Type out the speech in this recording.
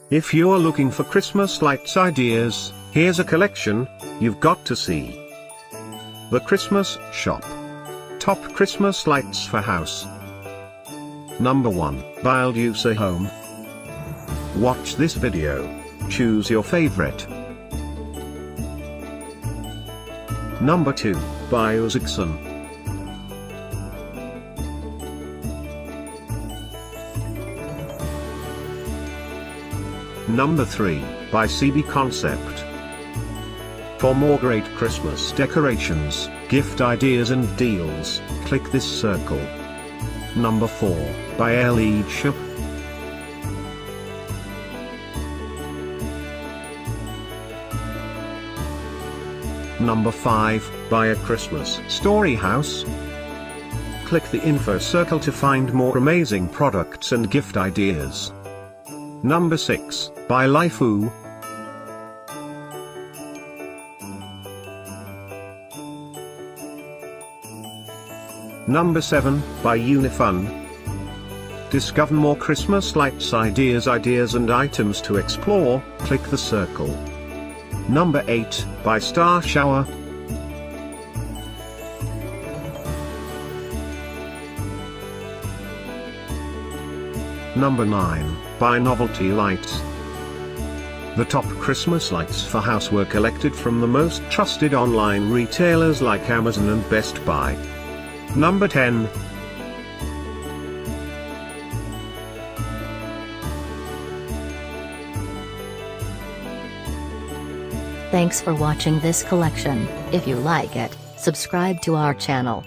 If you're looking for Christmas lights ideas, here's a collection you've got to see. The Christmas Shop. Top Christmas lights for house. Number 1, by LDUSA Home. Watch this video. Choose your favorite. Number 2, by Uzexon. Number 3, by CBConcept. For more great Christmas decorations, gift ideas and deals, click this circle. Number 4, by LEDshope. Number 5, by A Christmas Story House. Click the info circle to find more amazing products and gift ideas. Number 6, by Lifu. Number 7, by Unifun. Discover more Christmas lights ideas and items to explore, click the circle. Number 8, by Star Shower. Number 9, by Novelty Lights. The top Christmas lights for house were collected from the most trusted online retailers like Amazon and Best Buy. Number 10. Thanks for watching this collection. If you like it, subscribe to our channel.